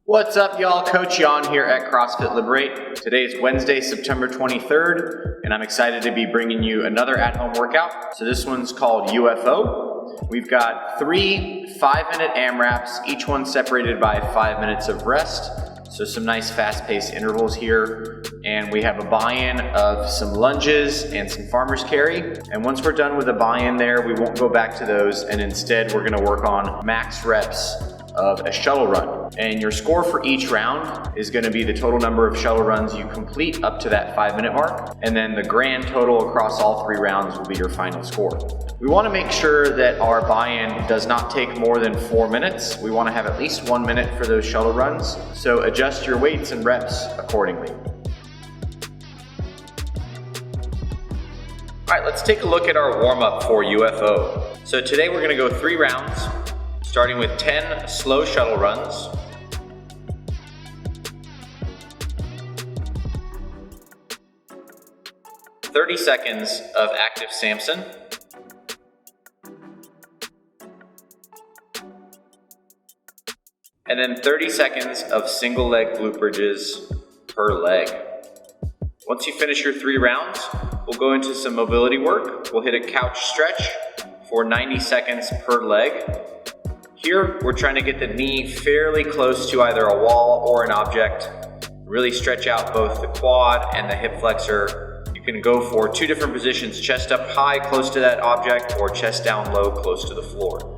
What's up, y'all? Coach Jan here at CrossFit Liberate. Today is Wednesday, September 23rd, and I'm excited to be bringing you another at-home workout. So this one's called UFO. We've got 3 5-minute AMRAPs, each one separated by 5 minutes of rest. So some nice fast-paced intervals here. And we have a buy-in of some lunges and some farmer's carry. And once we're done with the buy-in there, we won't go back to those, and instead we're gonna work on max reps of a shuttle run. And your score for each round is going to be the total number of shuttle runs you complete up to that 5-minute mark, and then the grand total across all 3 rounds will be your final score. We want to make sure that our buy-in does not take more than 4 minutes. We want to have at least 1 minute for those shuttle runs, so adjust your weights and reps accordingly. Alright, let's take a look at our warm-up for UFO. So today we're going to go 3 rounds, starting with 10 slow shuttle runs, 30 seconds of active Samson, and then 30 seconds of single leg glute bridges per leg. Once you finish your 3 rounds, we'll go into some mobility work. We'll hit a couch stretch for 90 seconds per leg. Here, we're trying to get the knee fairly close to either a wall or an object. Really stretch out both the quad and the hip flexor. You can go for 2 different positions, chest up high close to that object or chest down low close to the floor.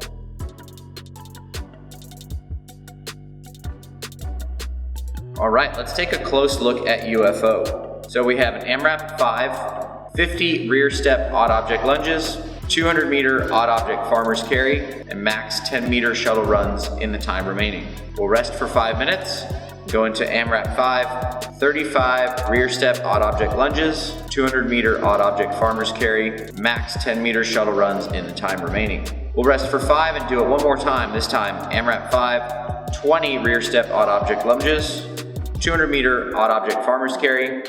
All right, let's take a close look at UFO. So we have an AMRAP 5, 50 rear step odd object lunges, 200 meter odd object farmer's carry, and max 10 meter shuttle runs in the time remaining. We'll rest for 5 minutes, go into AMRAP 5, 35 rear step odd object lunges, 200 meter odd object farmer's carry, max 10 meter shuttle runs in the time remaining. We'll rest for 5 and do it one more time, this time AMRAP 5, 20 rear step odd object lunges, 200 meter odd object farmer's carry,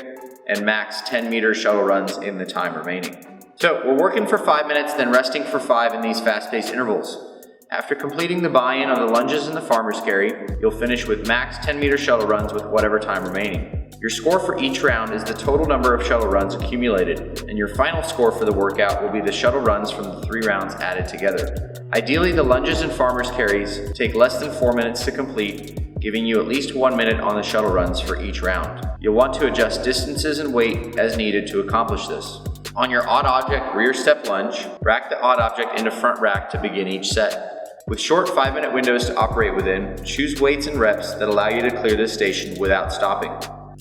and max 10 meter shuttle runs in the time remaining. So we're working for 5 minutes, then resting for 5 in these fast-paced intervals. After completing the buy-in on the lunges and the farmer's carry, you'll finish with max 10 meter shuttle runs with whatever time remaining. Your score for each round is the total number of shuttle runs accumulated, and your final score for the workout will be the shuttle runs from the 3 rounds added together. Ideally, the lunges and farmer's carries take less than 4 minutes to complete, giving you at least 1 minute on the shuttle runs for each round. You'll want to adjust distances and weight as needed to accomplish this. On your odd object rear step lunge, rack the odd object into front rack to begin each set. With short 5-minute windows to operate within, choose weights and reps that allow you to clear this station without stopping.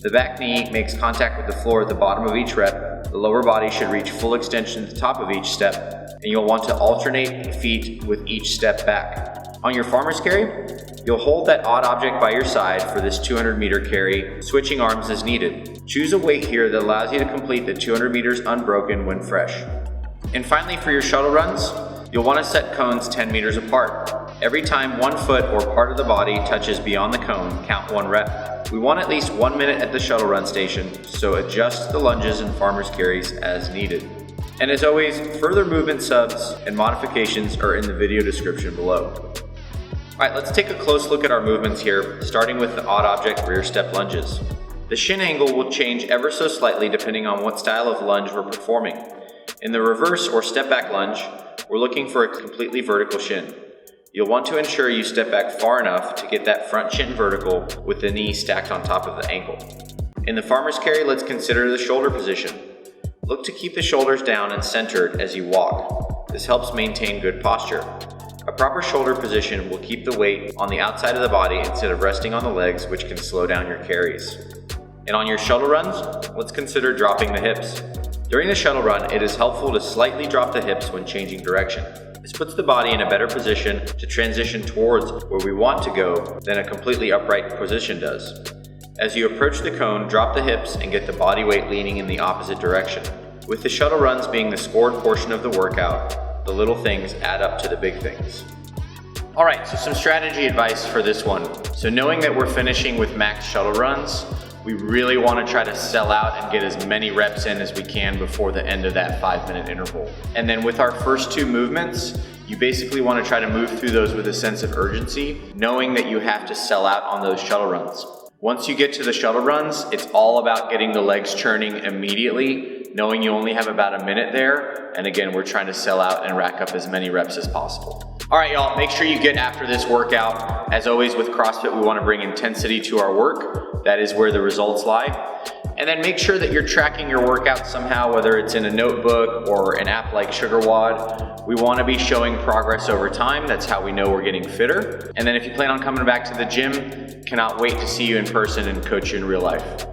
The back knee makes contact with the floor at the bottom of each rep. The lower body should reach full extension at the top of each step, and you'll want to alternate feet with each step back. On your farmer's carry, you'll hold that odd object by your side for this 200 meter carry, switching arms as needed. Choose a weight here that allows you to complete the 200 meters unbroken when fresh. And finally, for your shuttle runs, you'll want to set cones 10 meters apart. Every time one foot or part of the body touches beyond the cone, count 1 rep. We want at least 1 minute at the shuttle run station, so adjust the lunges and farmer's carries as needed. And as always, further movement subs and modifications are in the video description below. Alright, let's take a close look at our movements here, starting with the odd object rear step lunges. The shin angle will change ever so slightly depending on what style of lunge we're performing. In the reverse or step back lunge, we're looking for a completely vertical shin. You'll want to ensure you step back far enough to get that front shin vertical with the knee stacked on top of the ankle. In the farmer's carry, let's consider the shoulder position. Look to keep the shoulders down and centered as you walk. This helps maintain good posture. A proper shoulder position will keep the weight on the outside of the body instead of resting on the legs, which can slow down your carries. And on your shuttle runs, let's consider dropping the hips. During the shuttle run, it is helpful to slightly drop the hips when changing direction. This puts the body in a better position to transition towards where we want to go than a completely upright position does. As you approach the cone, drop the hips and get the body weight leaning in the opposite direction. With the shuttle runs being the scored portion of the workout, the little things add up to the big things. Alright, so some strategy advice for this one. So knowing that we're finishing with max shuttle runs, We really want to try to sell out and get as many reps in as we can before the end of that 5-minute interval. And then with our first 2 movements, you basically want to try to move through those with a sense of urgency, knowing that you have to sell out on those shuttle runs. Once you get to the shuttle runs, it's all about getting the legs churning immediately, knowing you only have about a minute there. And again, we're trying to sell out and rack up as many reps as possible. All right, y'all, make sure you get after this workout. As always with CrossFit, we want to bring intensity to our work. That is where the results lie. And then make sure that you're tracking your workout somehow, whether it's in a notebook or an app like SugarWOD. We want to be showing progress over time. That's how we know we're getting fitter. And then if you plan on coming back to the gym, cannot wait to see you in person and coach you in real life.